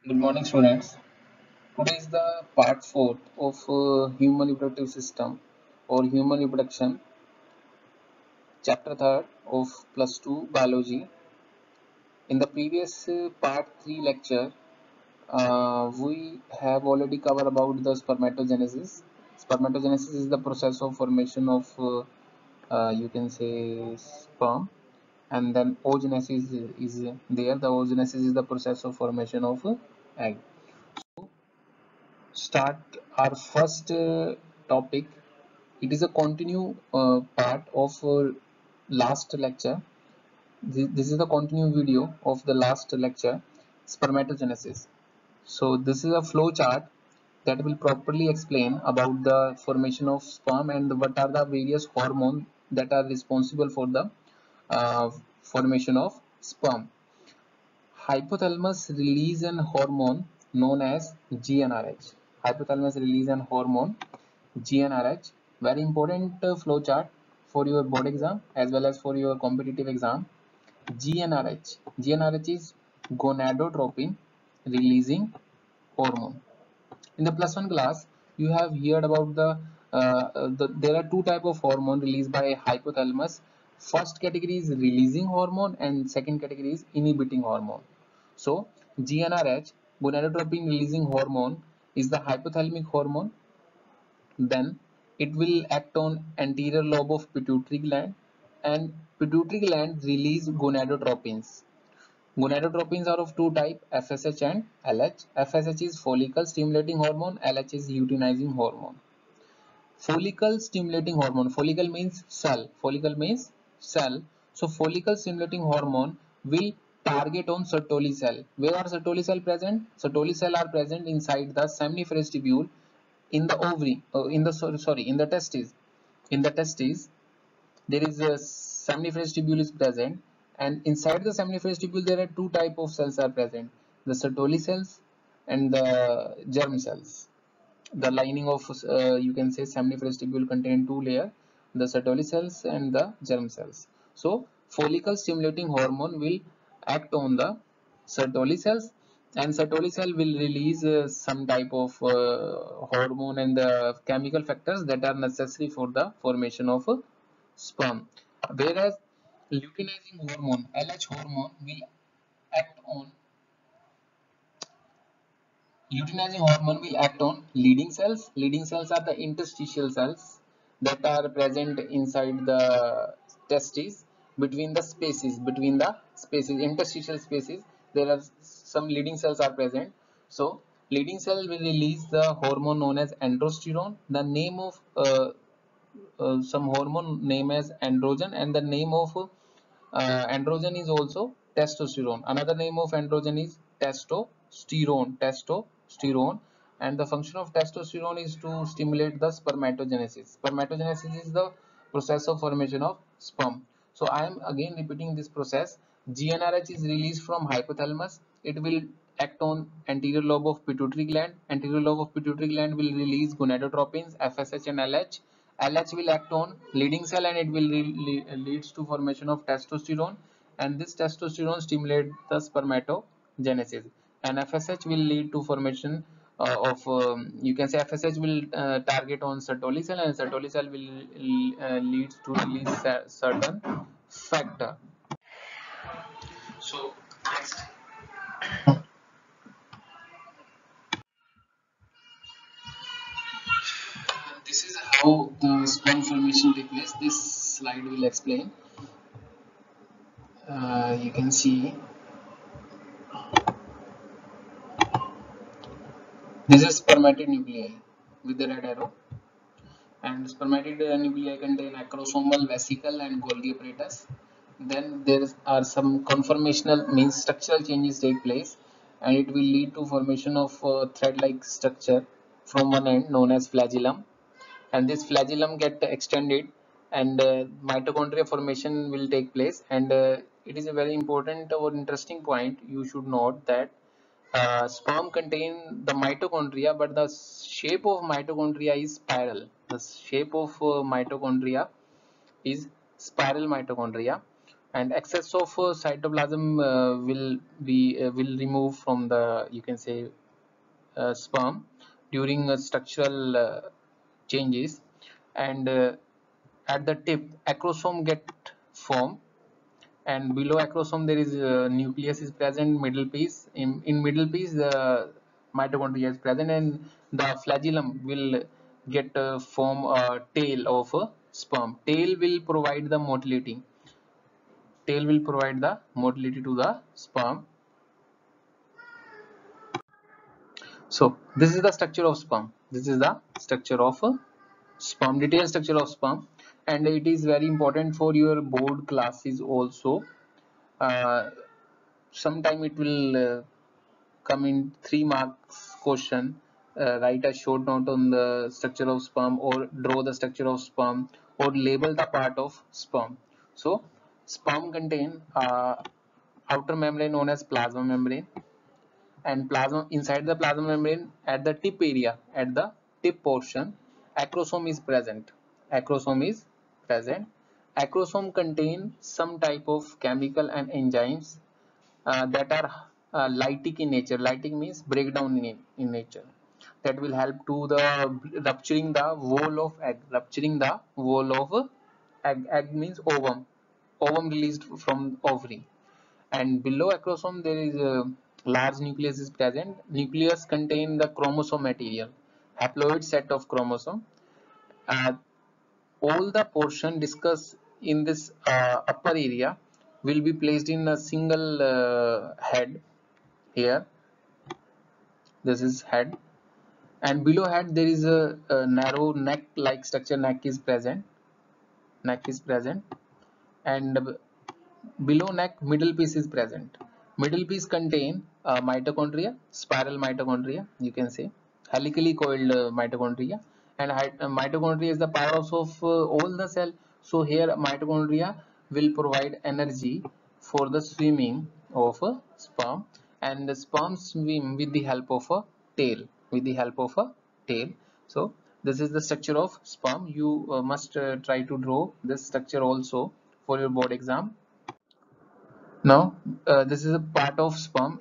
Good morning, students. Today is the part 4 of human reproductive system or human reproduction, chapter 3rd of plus 2 biology. In the previous part 3 lecture, we have already covered about the spermatogenesis. Spermatogenesis is the process of formation of, you can say, sperm, and then oogenesis is there. The oogenesis is the process of formation of egg. Start our first topic. It is a continue part of last lecture. This is the continue video of the last lecture, spermatogenesis. So this is a flow chart that will properly explain about the formation of sperm and what are the various hormones that are responsible for the uh, formation of sperm. Hypothalamus release an hormone known as GnRH. Hypothalamus release an hormone GnRH. Very important flow chart for your board exam as well as for your competitive exam. GnRH. GnRH is gonadotropin releasing hormone. In the plus one class, you have heard about there are two type of hormone released by hypothalamus. First category is releasing hormone and second category is inhibiting hormone. So GnRH, gonadotropin releasing hormone, is the hypothalamic hormone. Then it will act on anterior lobe of pituitary gland, and pituitary gland release gonadotropins. Gonadotropins are of two types, FSH and LH. FSH is follicle stimulating hormone, LH is luteinizing hormone. Follicle stimulating hormone, follicle means cell, follicle means cell. So follicle stimulating hormone will target on Sertoli cell. Where are Sertoli cell present? Sertoli cell are present inside the seminiferous tubule, in the ovary, in the testes. In the testes, there is a seminiferous tubule is present, and inside the seminiferous tubule there are two type of cells are present, the Sertoli cells and the germ cells. The lining of, you can say, seminiferous tubule contain two layer, the Sertoli cells and the germ cells. So follicle stimulating hormone will act on the Sertoli cells, and Sertoli cell will release some type of hormone and the chemical factors that are necessary for the formation of sperm. Whereas luteinizing hormone, LH hormone, will act on luteinizing hormone will act on leading cells. Leading cells are the interstitial cells that are present inside the testes, between the spaces, interstitial spaces. There are some leading cells are present. So leading cell will release the hormone known as androsterone. The name of some hormone name as androgen, and the name of androgen is also testosterone. Another name of androgen is testosterone, and the function of testosterone is to stimulate the spermatogenesis. Spermatogenesis is the process of formation of sperm. So I am again repeating this process. GnRH is released from hypothalamus. It will act on anterior lobe of pituitary gland. Anterior lobe of pituitary gland will release gonadotropins, FSH and LH. LH will act on leading cell, and it will leads to formation of testosterone, and this testosterone stimulate the spermatogenesis, and FSH will lead to formation of, you can say, FSH will target on Sertoli cell, and Sertoli cell will leads to release certain factor. So next, this is how the sperm formation takes place. This slide will explain. You can see this is spermatid nuclei with the red arrow, and spermatid nuclei contain acrosomal vesicle and Golgi apparatus. Then there are some conformational, means structural changes take place, and it will lead to formation of thread-like structure from one end known as flagellum, and this flagellum get extended, and mitochondria formation will take place. And it is a very important or interesting point. You should note that sperm contain the mitochondria, but the shape of mitochondria is spiral. The shape of mitochondria is spiral mitochondria. and excess of cytoplasm will remove from the, you can say, sperm during structural changes. And at the tip acrosome get formed, and below acrosome there is nucleus is present, middle piece. In middle piece the mitochondria is present, and the flagellum will get form a tail of a sperm. Tail will provide the motility. Tail will provide the motility to the sperm. So this is the structure of sperm. This is the structure of sperm, detailed structure of sperm, and it is very important for your board classes also. Sometime it will come in 3 marks question. Write a short note on the structure of sperm, or draw the structure of sperm, or label the part of sperm. So sperm contain outer membrane known as plasma membrane, and plasma, inside the plasma membrane at the tip area, at the tip portion, acrosome is present. Acrosome is present. Acrosome contain some type of chemical and enzymes that are lytic in nature. Lytic means breakdown in nature, that will help to the rupturing the wall of egg. Rupturing the wall of egg. Egg means ovum. Ovum released from ovary. And below acrosome there is a large nucleus is present. Nucleus contain the chromosome material, haploid set of chromosome. uh, all the portion discussed in this upper area will be placed in a single head. Here this is head, and below head there is a narrow neck like structure. Neck is present. Neck is present. And below neck middle piece is present. Middle piece contain mitochondria, spiral mitochondria, you can say, helically coiled mitochondria. And mitochondria is the powerhouse of all the cell. So here mitochondria will provide energy for the swimming of a sperm, and the sperm swim with the help of a tail. With the help of a tail. So this is the structure of sperm. You must try to draw this structure also for your board exam. Now this is a part of sperm.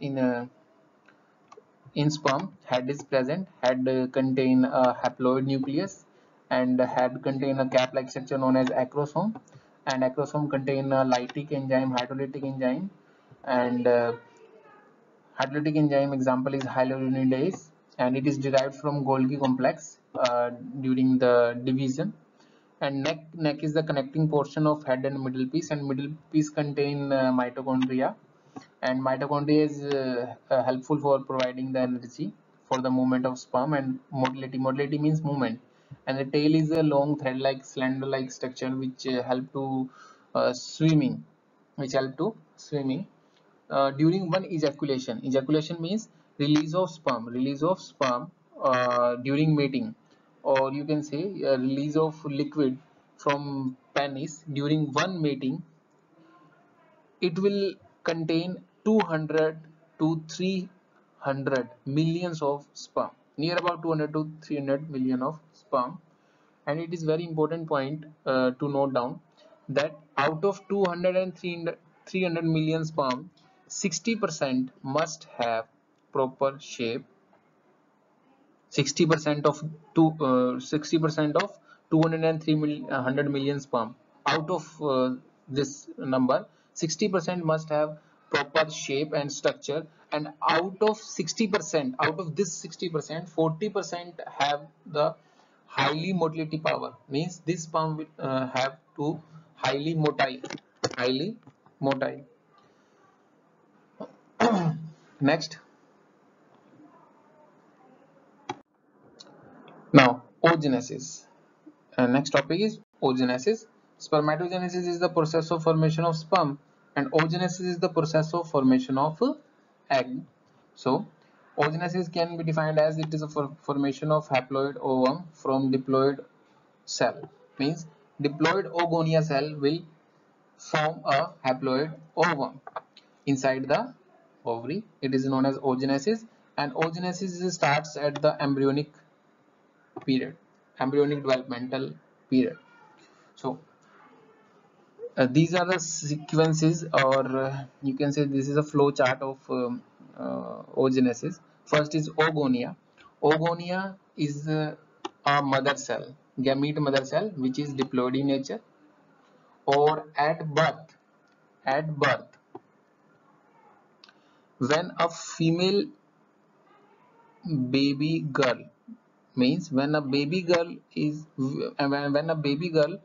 In sperm, head is present. Head contain a haploid nucleus, and head contain a cap-like structure known as acrosome, and acrosome contain a lytic enzyme, hydrolytic enzyme. And hydrolytic enzyme example is hyaluronidase, and it is derived from Golgi complex during the division. And neck is the connecting portion of head and middle piece, and middle piece contain mitochondria, and mitochondria is helpful for providing the energy for the movement of sperm. And motility means movement. And the tail is a long thread like slender like structure which help to swimming, during one ejaculation. Ejaculation means release of sperm during mating, or you can say release of liquid from penis during one mating. It will contain 200 to 300 millions of sperm, near about 200 to 300 million of sperm. And it is very important point to note down that out of 200 and 300 million sperm, 60% must have proper shape. 60% of 60% of 100 million sperm. Out of this number, 60% must have proper shape and structure, and out of 60%, out of this 60%, 40% have the highly motility power. Means this sperm will have to highly motile. Highly motile. Next. Now oogenesis. Next topic is oogenesis. Spermatogenesis is the process of formation of sperm, and oogenesis is the process of formation of egg. So oogenesis can be defined as it is a formation of haploid ovum from diploid cell. Means diploid oogonia cell will form a haploid ovum inside the ovary. It is known as oogenesis, and oogenesis starts at the embryonic period, embryonic developmental period. So These are the sequences, or you can say this is a flow chart of oogenesis. First is oogonia. Oogonia is a mother cell, gamete mother cell, which is diploid in nature. Or at birth, when a female baby girl, means when a baby girl is when a baby girl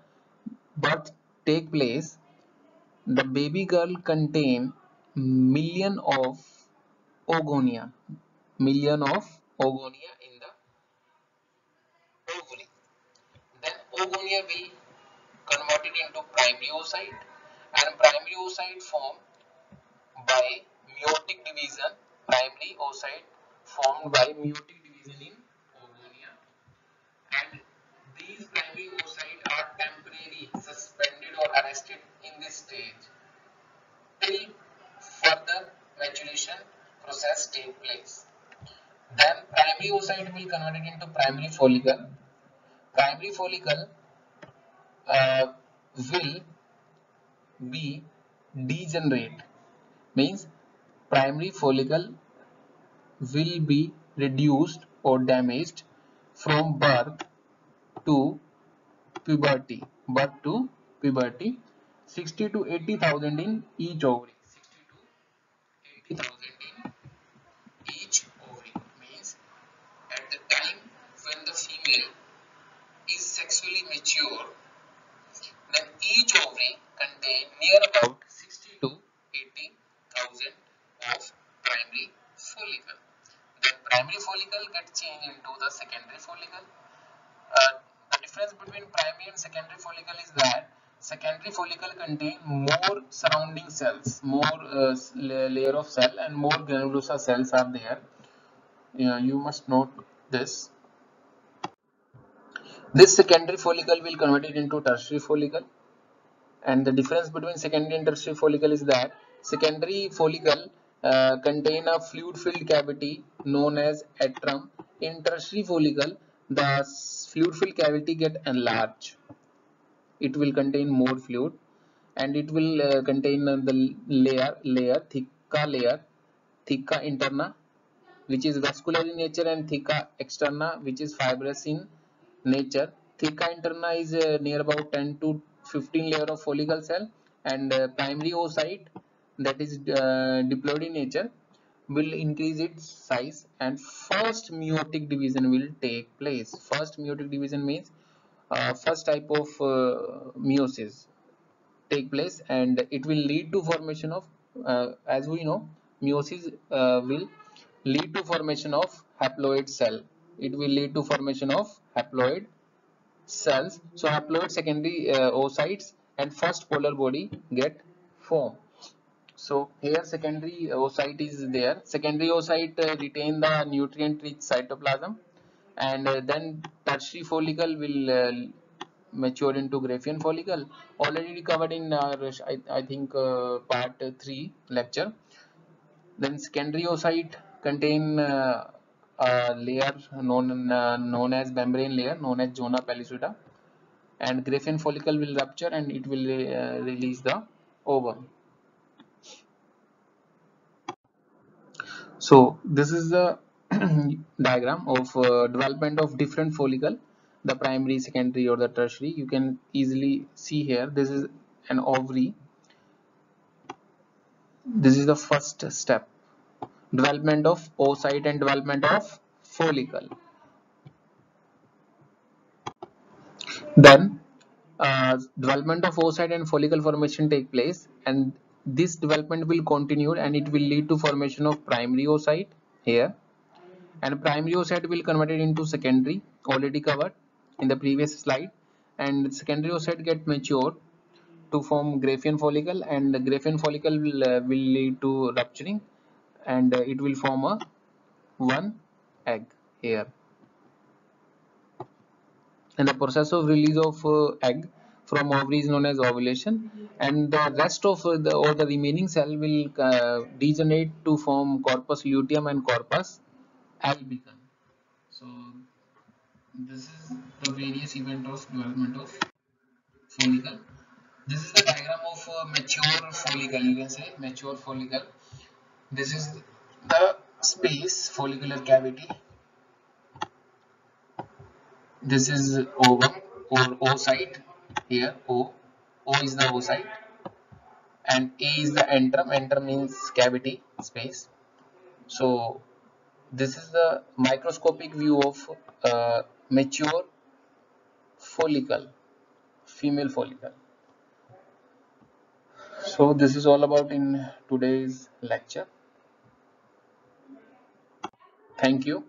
birth take place, the baby girl contain million of oogonia, million of oogonia in the ovary. Then oogonia will convert it into primary oocyte, and primary oocyte form by meiotic division. Primary oocyte formed by meiotic division in oogonia, and these primary oocytes are temporarily suspended or arrested in this stage till further maturation process take place. Then primary oocyte will convert it into primary follicle. Primary follicle will be degenerate, means primary follicle will be reduced or damaged from birth to puberty. Birth to puberty, 60 to 80,000 in each ovary. 60 to 80,000 in each ovary, means at the time when the female is sexually mature, then each ovary contain near about 60 to 80,000 of primary follicle. Then primary follicle get changed into the secondary follicle. Uh, the difference between primary and secondary follicle is that secondary follicle contain more surrounding cells, more layer of cell, and more granulosa cells are there. You must note this. This secondary follicle will convert it into tertiary follicle, and the difference between secondary and tertiary follicle is that secondary follicle contain a fluid filled cavity known as atrum. In tertiary follicle, the fluid filled cavity get enlarged. It will contain more fluid, and it will contain the thicca interna, which is vascular in nature, and thicca externa, which is fibrous in nature. Thicca interna is near about 10 to 15 layer of follicle cell, and primary oocyte, that is diploid in nature, will increase its size, and first meiotic division will take place. First meiotic division means first type of meiosis take place, and it will lead to formation of, as we know, meiosis will lead to formation of haploid cell. It will lead to formation of haploid cells. So haploid secondary oocytes and first polar body get formed. So here secondary oocyte is there. Secondary oocyte retain the nutrient rich cytoplasm, and then tertiary follicle will mature into Graafian follicle. Already covered in I think part 3 lecture. Then secondary oocyte contain a layer known as membrane layer, known as zona pellucida, and Graafian follicle will rupture, and it will release the ovum. So this is the diagram of development of different follicle, the primary, secondary, or the tertiary. You can easily see here. This is an ovary. This is the first step: development of oocyte and development of follicle. Then development of oocyte and follicle formation take place, and this development will continue, and it will lead to formation of primary oocyte here, and primary oocyte will convert it into secondary, already covered in the previous slide, and secondary oocyte get matured to form Graafian follicle, and the Graafian follicle will lead to rupturing, and it will form a one egg here, and the process of release of egg from ovary is known as ovulation, and the rest of the remaining cell will degenerate to form corpus luteum and corpus albicans. So this is the various event of development of follicle. This is the diagram of mature follicle. You can say mature follicle. This is the space follicular cavity. This is ovum or oocyte. Here O is the oocyte and A is the antrum. Antrum means cavity space. So this is the microscopic view of mature follicle, female follicle. So this is all about in today's lecture. Thank you.